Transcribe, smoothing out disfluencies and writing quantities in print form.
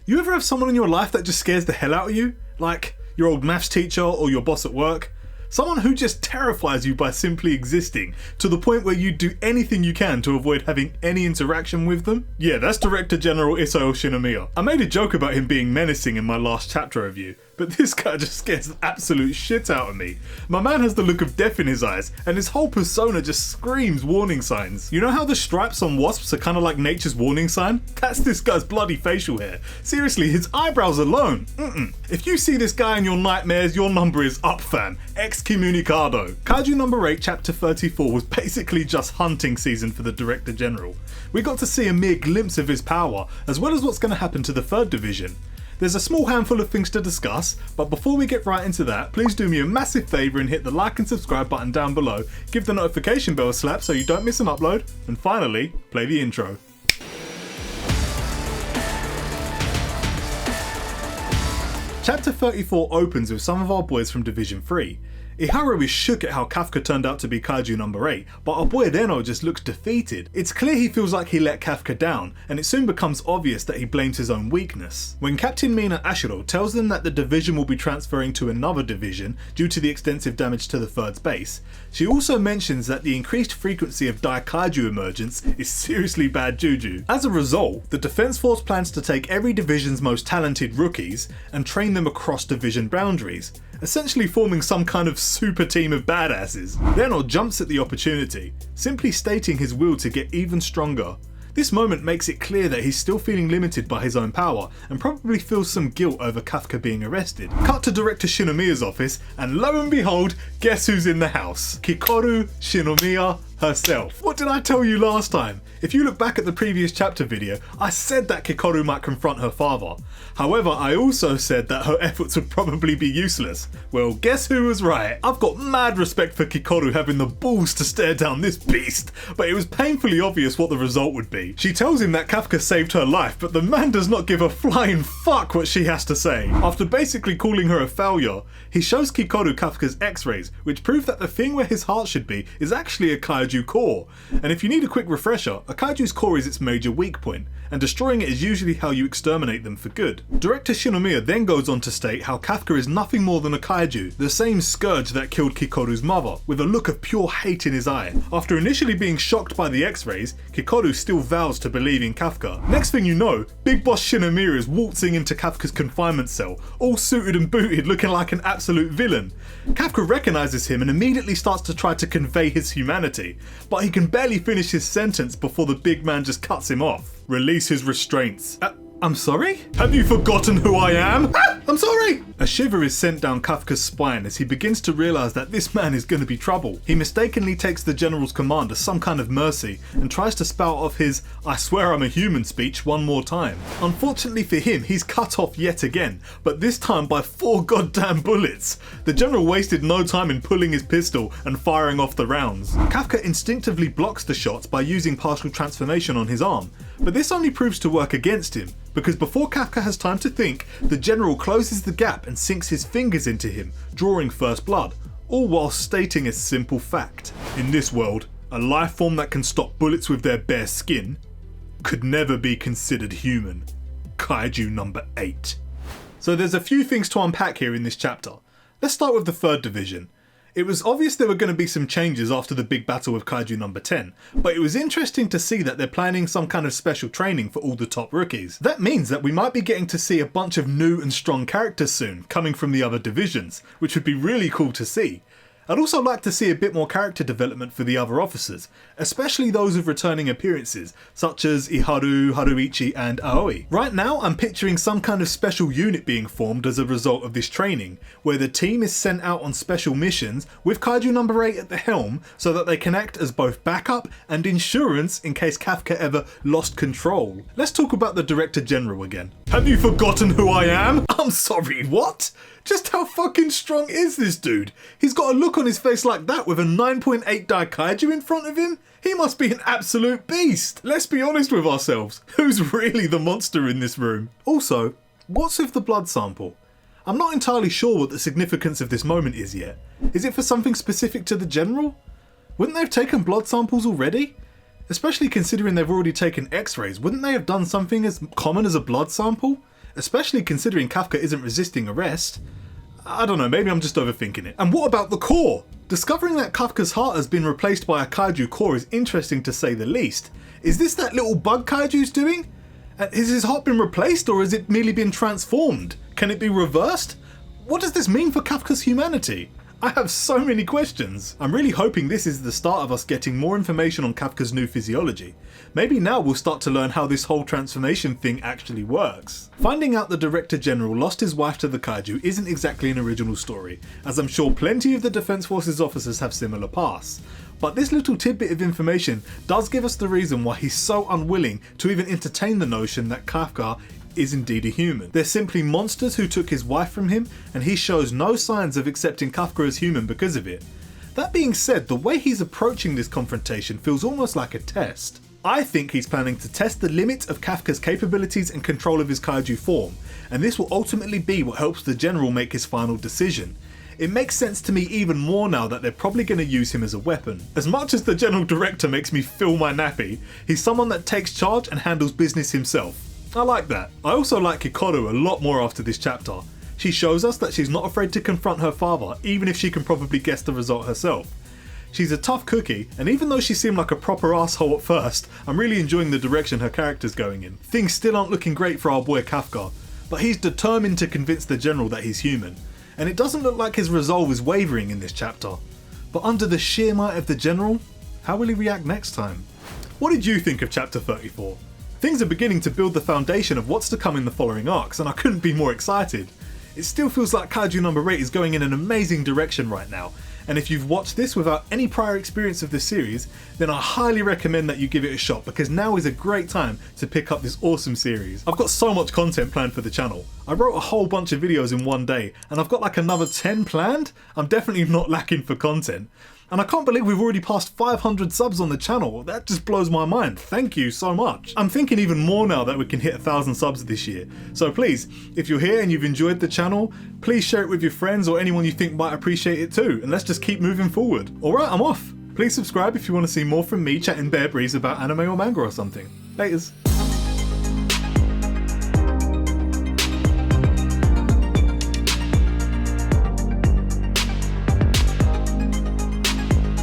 You ever have someone in your life that just scares the hell out of you? Like your old maths teacher or your boss at work? Someone who just terrifies you by simply existing, to the point where you do anything you can to avoid having any interaction with them? Yeah, that's Director General Isao Shinomiya. I made a joke about him being menacing in my last chapter review, but this guy just scares the absolute shit out of me. My man has the look of death in his eyes, and his whole persona just screams warning signs. You know how the stripes on wasps are kind of like nature's warning sign? That's this guy's bloody facial hair. Seriously, his eyebrows alone. If you see this guy in your nightmares, your number is up, fam. Excommunicado. Kaiju No. 8 chapter 34 was basically just hunting season for the Director General. We got to see a mere glimpse of his power, as well as what's going to happen to the 3rd Division. There's a small handful of things to discuss, but before we get right into that, please do me a massive favour and hit the like and subscribe button down below, give the notification bell a slap so you don't miss an upload, and finally, play the intro. Chapter 34 opens with some of our boys from Division 3. Iharu is shook at how Kafka turned out to be Kaiju No. 8, but our boy Reno just looks defeated. It's clear he feels like he let Kafka down, and it soon becomes obvious that he blames his own weakness. When Captain Mina Ashiro tells them that the division will be transferring to another division due to the extensive damage to the 3rd's base, she also mentions that the increased frequency of Daikaiju emergence is seriously bad juju. As a result, the Defense Force plans to take every division's most talented rookies and train them across division boundaries, essentially forming some kind of super team of badasses. Reno jumps at the opportunity, simply stating his will to get even stronger. This moment makes it clear that he's still feeling limited by his own power and probably feels some guilt over Kafka being arrested. Cut to Director Shinomiya's office, and lo and behold, guess who's in the house? Kikoru Shinomiya herself. What did I tell you last time? If you look back at the previous chapter video, I said that Kikoru might confront her father. However, I also said that her efforts would probably be useless. Well, guess who was right? I've got mad respect for Kikoru having the balls to stare down this beast, but it was painfully obvious what the result would be. She tells him that Kafka saved her life, but the man does not give a flying fuck what she has to say. After basically calling her a failure, he shows Kikoru Kafka's x-rays, which prove that the thing where his heart should be is actually a kaiju core. And if you need a quick refresher, a kaiju's core is its major weak point, and destroying it is usually how you exterminate them for good. Director Shinomiya then goes on to state how Kafka is nothing more than a kaiju, the same scourge that killed Kikoru's mother, with a look of pure hate in his eye. After initially being shocked by the x-rays, Kikoru still vows to believe in Kafka. Next thing you know, Big Boss Shinomiya is waltzing into Kafka's confinement cell, all suited and booted, looking like an absolute villain. Kafka recognises him and immediately starts to try to convey his humanity, but he can barely finish his sentence before the big man just cuts him off. Release his restraints. I'm sorry? Have you forgotten who I am? I'm sorry! A shiver is sent down Kafka's spine as he begins to realise that this man is going to be trouble. He mistakenly takes the general's command as some kind of mercy and tries to spout off his "I swear I'm a human" speech one more time. Unfortunately for him, he's cut off yet again, but this time by 4 goddamn bullets. The general wasted no time in pulling his pistol and firing off the rounds. Kafka instinctively blocks the shots by using partial transformation on his arm, but this only proves to work against him, because before Kafka has time to think, the general closes the gap and sinks his fingers into him, drawing first blood, all while stating a simple fact. In this world, a life form that can stop bullets with their bare skin could never be considered human. Kaiju No. 8. So there's a few things to unpack here in this chapter. Let's start with the 3rd Division. It was obvious there were going to be some changes after the big battle with Kaiju No. 10, but it was interesting to see that they're planning some kind of special training for all the top rookies. That means that we might be getting to see a bunch of new and strong characters soon, coming from the other divisions, which would be really cool to see. I'd also like to see a bit more character development for the other officers, especially those with returning appearances, such as Iharu, Haruichi and Aoi. Right now I'm picturing some kind of special unit being formed as a result of this training, where the team is sent out on special missions with Kaiju No. 8 at the helm so that they can act as both backup and insurance in case Kafka ever lost control. Let's talk about the Director General again. Have you forgotten who I am? I'm sorry, what? Just how fucking strong is this dude? He's got a look on his face like that with a 9.8 Daikaiju in front of him? He must be an absolute beast. Let's be honest with ourselves. Who's really the monster in this room? Also, what's with the blood sample? I'm not entirely sure what the significance of this moment is yet. Is it for something specific to the general? Wouldn't they have taken blood samples already? Especially considering they've already taken x-rays, wouldn't they have done something as common as a blood sample? especially considering Kafka isn't resisting arrest. I don't know, maybe I'm just overthinking it. And what about the core? Discovering that Kafka's heart has been replaced by a kaiju core is interesting to say the least. Is this that little bug kaiju's doing? Has his heart been replaced, or has it merely been transformed? Can it be reversed? What does this mean for Kafka's humanity? I have so many questions. I'm really hoping this is the start of us getting more information on Kafka's new physiology. Maybe now we'll start to learn how this whole transformation thing actually works. Finding out the Director General lost his wife to the kaiju isn't exactly an original story, as I'm sure plenty of the Defense Forces officers have similar pasts. But this little tidbit of information does give us the reason why he's so unwilling to even entertain the notion that Kafka is indeed a human. They're simply monsters who took his wife from him, and he shows no signs of accepting Kafka as human because of it. That being said, the way he's approaching this confrontation feels almost like a test. I think he's planning to test the limit of Kafka's capabilities and control of his kaiju form, and this will ultimately be what helps the General make his final decision. It makes sense to me even more now that they're probably going to use him as a weapon. As much as the General Director makes me feel my nappy, he's someone that takes charge and handles business himself. I like that. I also like Hikaru a lot more after this chapter. She shows us that she's not afraid to confront her father, even if she can probably guess the result herself. She's a tough cookie, and even though she seemed like a proper asshole at first, I'm really enjoying the direction her character's going in. Things still aren't looking great for our boy Kafka, but he's determined to convince the General that he's human, and it doesn't look like his resolve is wavering in this chapter. But under the sheer might of the General, how will he react next time? What did you think of chapter 34? Things are beginning to build the foundation of what's to come in the following arcs, and I couldn't be more excited. It still feels like Kaiju No. 8 is going in an amazing direction right now, and if you've watched this without any prior experience of this series, then I highly recommend that you give it a shot, because now is a great time to pick up this awesome series. I've got so much content planned for the channel. I wrote a whole bunch of videos in one day, and I've got like another 10 planned. I'm definitely not lacking for content. And I can't believe we've already passed 500 subs on the channel. That just blows my mind. Thank you so much. I'm thinking even more now that we can hit 1,000 subs this year. So please, if you're here and you've enjoyed the channel, please share it with your friends or anyone you think might appreciate it too. And let's just keep moving forward. Alright, I'm off. Please subscribe if you want to see more from me chatting bear breeze about anime or manga or something. Laters.